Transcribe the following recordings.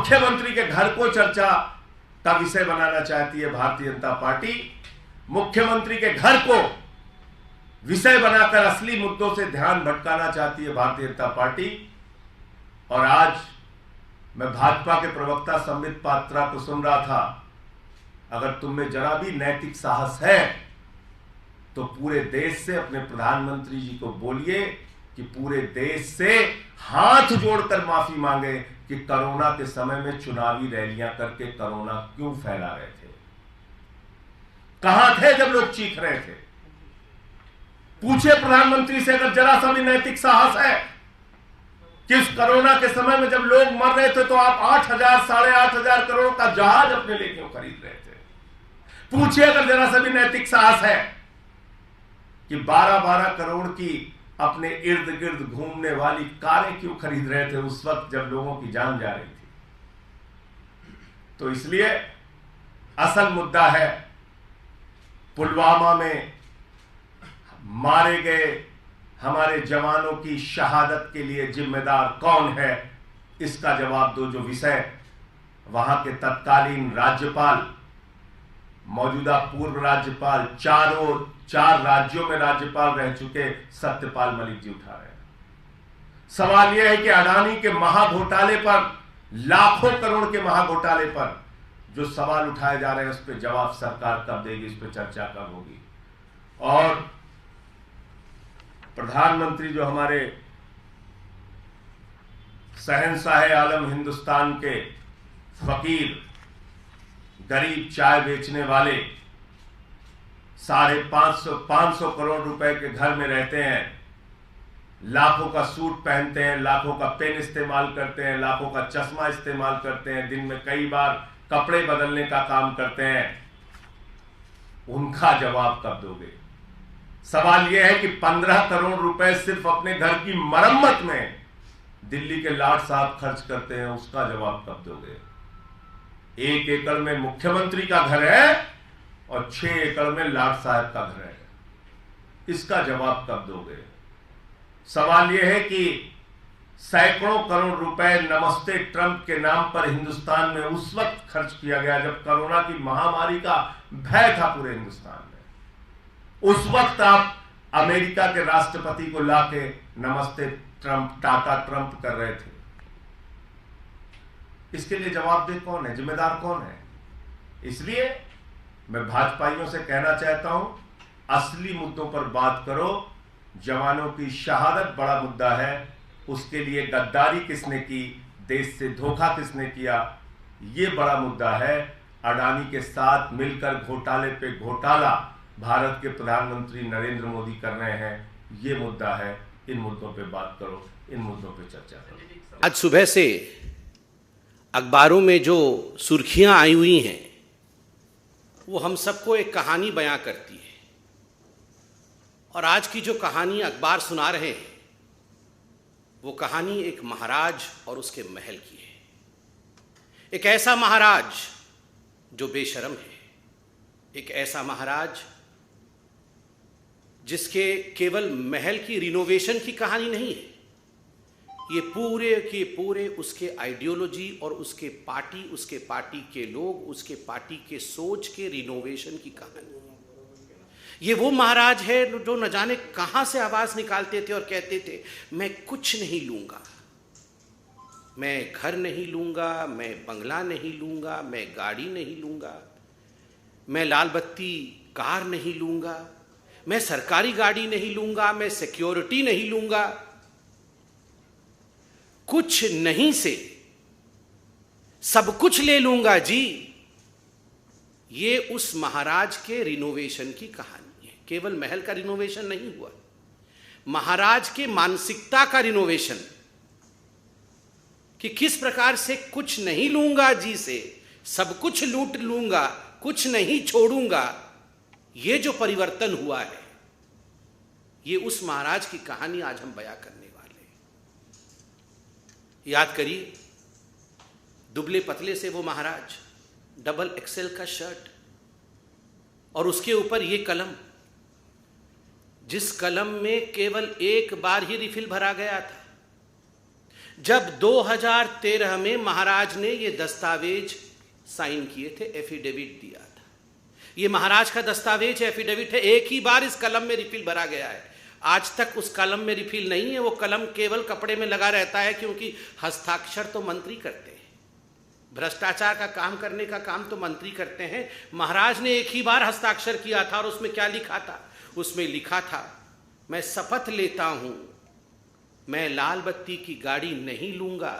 मुख्यमंत्री के घर को चर्चा का विषय बनाना चाहती है भारतीय जनता पार्टी। मुख्यमंत्री के घर को विषय बनाकर असली मुद्दों से ध्यान भटकाना चाहती है भारतीय जनता पार्टी। और आज मैं भाजपा के प्रवक्ता संबित पात्रा को सुन रहा था, अगर तुम में जरा भी नैतिक साहस है तो पूरे देश से अपने प्रधानमंत्री जी को बोलिए कि पूरे देश से हाथ जोड़कर माफी मांगे कि कोरोना के समय में चुनावी रैलियां करके कोरोना क्यों फैला रहे थे। कहां थे जब लोग चीख रहे थे? पूछे प्रधानमंत्री से, अगर जरा सा भी नैतिक साहस है कि इस कोरोना के समय में जब लोग मर रहे थे तो आप 8,000 8,500 करोड़ का जहाज अपने लिए क्यों खरीद रहे थे? पूछिए अगर जरा सा भी नैतिक साहस है कि 12-12 करोड़ की अपने इर्द गिर्द घूमने वाली कारें क्यों खरीद रहे थे उस वक्त जब लोगों की जान जा रही थी। तो इसलिए असल मुद्दा है पुलवामा में मारे गए हमारे जवानों की शहादत के लिए जिम्मेदार कौन है, इसका जवाब दो। जो विषय वहां के तत्कालीन राज्यपाल, मौजूदा पूर्व राज्यपाल, चार राज्यों में राज्यपाल रह चुके सत्यपाल मलिक जी उठा रहे हैं। सवाल यह है कि अडानी के महाघोटाले पर, लाखों करोड़ के महाघोटाले पर जो सवाल उठाए जा रहे हैं उस पर जवाब सरकार कब देगी, इस पर चर्चा कब होगी। और प्रधानमंत्री जो हमारे शहंशाह आलम हिंदुस्तान के फकीर, गरीब चाय बेचने वाले 550 करोड़ रुपए के घर में रहते हैं, लाखों का सूट पहनते हैं, लाखों का पेन इस्तेमाल करते हैं, लाखों का चश्मा इस्तेमाल करते हैं, दिन में कई बार कपड़े बदलने का काम करते हैं, उनका जवाब कब दोगे? सवाल यह है कि 15 करोड़ रुपए सिर्फ अपने घर की मरम्मत में दिल्ली के लाट साहब खर्च करते हैं, उसका जवाब कब दोगे? 1 एकड़ में मुख्यमंत्री का घर है और 6 एकड़ में लाट साहब का घर है, इसका जवाब कब दोगे? सवाल यह है कि सैकड़ों करोड़ रुपए नमस्ते ट्रंप के नाम पर हिंदुस्तान में उस वक्त खर्च किया गया जब कोरोना की महामारी का भय था पूरे हिंदुस्तान में। उस वक्त आप अमेरिका के राष्ट्रपति को लाके नमस्ते ट्रंप, टाटा ट्रंप कर रहे थे। इसके लिए जवाबदेह कौन है, जिम्मेदार कौन है? इसलिए मैं भाजपाइयों से कहना चाहता हूं, असली मुद्दों पर बात करो। जवानों की शहादत बड़ा मुद्दा है, उसके लिए गद्दारी किसने की, देश से धोखा किसने किया, यह बड़ा मुद्दा है। अडानी के साथ मिलकर घोटाले पे घोटाला भारत के प्रधानमंत्री नरेंद्र मोदी कर रहे हैं, यह मुद्दा है। इन मुद्दों पे बात करो, इन मुद्दों पे चर्चा करो। आज सुबह से अखबारों में जो सुर्खियां आई हुई हैं वो हम सबको एक कहानी बयां करती है। और आज की जो कहानी अखबार सुना रहे हैं वो कहानी एक महाराज और उसके महल की है। एक ऐसा महाराज जो बेशर्म है, एक ऐसा महाराज जिसके केवल महल की रिनोवेशन की कहानी नहीं है, ये पूरे के पूरे उसके आइडियोलॉजी और उसके पार्टी के लोग, उसके पार्टी के सोच के रिनोवेशन की कहानी है। ये वो महाराज है जो न जाने कहां से आवाज निकालते थे और कहते थे मैं कुछ नहीं लूंगा, मैं घर नहीं लूंगा, मैं बंगला नहीं लूंगा, मैं गाड़ी नहीं लूंगा, मैं लाल बत्ती कार नहीं लूंगा, मैं सरकारी गाड़ी नहीं लूंगा, मैं सिक्योरिटी नहीं लूंगा। कुछ नहीं से सब कुछ ले लूंगा जी। ये उस महाराज के रिनोवेशन की कहानी है। केवल महल का रिनोवेशन नहीं हुआ, महाराज के मानसिकता का रिनोवेशन, कि किस प्रकार से कुछ नहीं लूंगा जी से सब कुछ लूट लूंगा, कुछ नहीं छोड़ूंगा। ये जो परिवर्तन हुआ है, ये उस महाराज की कहानी आज हम बयां करने वाले हैं। याद करिए, दुबले पतले से वो महाराज, डबल एक्सेल का शर्ट और उसके ऊपर ये कलम, जिस कलम में केवल एक बार ही रिफिल भरा गया था, जब 2013 में महाराज ने ये दस्तावेज साइन किए थे, एफिडेविट दिया था। ये महाराज का दस्तावेज एफिडेविट है, एक ही बार इस कलम में रिफिल भरा गया है। आज तक उस कलम में रिफिल नहीं है, वो कलम केवल कपड़े में लगा रहता है, क्योंकि हस्ताक्षर तो मंत्री करते हैं। भ्रष्टाचार का काम करने का काम तो मंत्री करते हैं। महाराज ने एक ही बार हस्ताक्षर किया था, और उसमें क्या लिखा था? उसमें लिखा था, मैं शपथ लेता हूं मैं लाल बत्ती की गाड़ी नहीं लूंगा।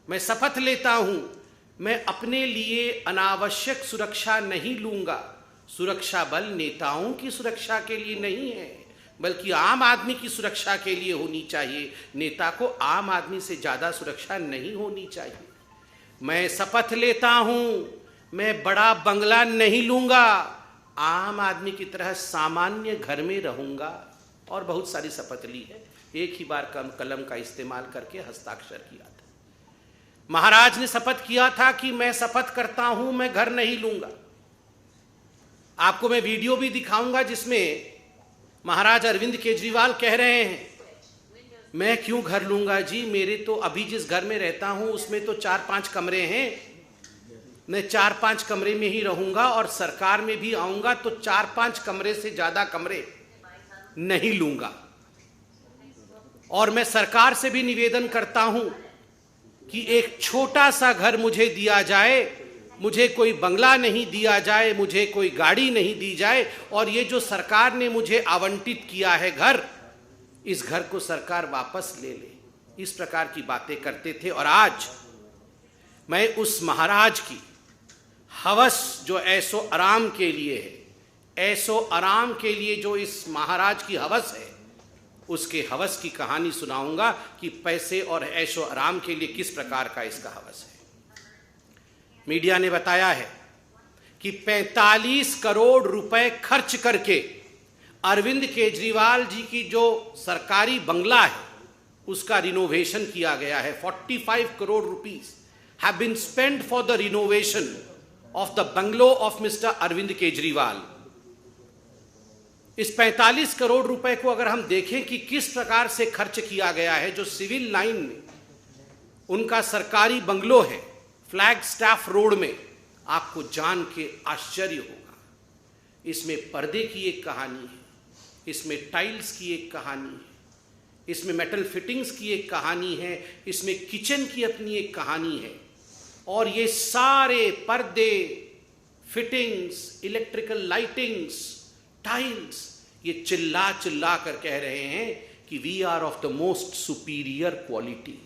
मैं शपथ लेता हूं मैं अपने लिए अनावश्यक सुरक्षा नहीं लूंगा। सुरक्षा बल नेताओं की सुरक्षा के लिए नहीं है, बल्कि आम आदमी की सुरक्षा के लिए होनी चाहिए। नेता को आम आदमी से ज्यादा सुरक्षा नहीं होनी चाहिए। मैं शपथ लेता हूं मैं बड़ा बंगला नहीं लूंगा, आम आदमी की तरह सामान्य घर में रहूंगा। और बहुत सारी शपथ ली है, एक ही बार कलम का इस्तेमाल करके हस्ताक्षर किया था। महाराज ने शपथ किया था कि मैं शपथ करता हूं मैं घर नहीं लूंगा। आपको मैं वीडियो भी दिखाऊंगा जिसमें महाराज अरविंद केजरीवाल कह रहे हैं, मैं क्यों घर लूंगा जी, मेरे तो अभी जिस घर में रहता हूं उसमें तो 4-5 कमरे हैं, मैं 4-5 कमरे में ही रहूंगा, और सरकार में भी आऊंगा तो 4-5 कमरे से ज्यादा कमरे नहीं लूंगा। और मैं सरकार से भी निवेदन करता हूं कि एक छोटा सा घर मुझे दिया जाए, मुझे कोई बंगला नहीं दिया जाए, मुझे कोई गाड़ी नहीं दी जाए, और ये जो सरकार ने मुझे आवंटित किया है घर, इस घर को सरकार वापस ले ले। इस प्रकार की बातें करते थे। और आज मैं उस महाराज की हवस जो ऐशो आराम के लिए है, ऐशो आराम के लिए जो इस महाराज की हवस है, उसके हवस की कहानी सुनाऊंगा कि पैसे और ऐशो आराम के लिए किस प्रकार का इसका हवस है। मीडिया ने बताया है कि 45 करोड़ रुपए खर्च करके अरविंद केजरीवाल जी की जो सरकारी बंगला है उसका रिनोवेशन किया गया है। 45 crore rupees have been spent for the renovation of the bungalow of mister Arvind Kejriwal. इस 45 करोड़ रुपए को अगर हम देखें कि किस प्रकार से खर्च किया गया है, जो सिविल लाइन में उनका सरकारी बंगलो है फ्लैग स्टाफ रोड में, आपको जान के आश्चर्य होगा। इसमें पर्दे की एक कहानी है, इसमें टाइल्स की एक कहानी है, इसमें मेटल फिटिंग्स की एक कहानी है, इसमें किचन की अपनी एक कहानी है। और ये सारे पर्दे, फिटिंग्स, इलेक्ट्रिकल लाइटिंग्स, टाइल्स, ये चिल्ला चिल्ला कर कह रहे हैं कि we are of the most superior quality.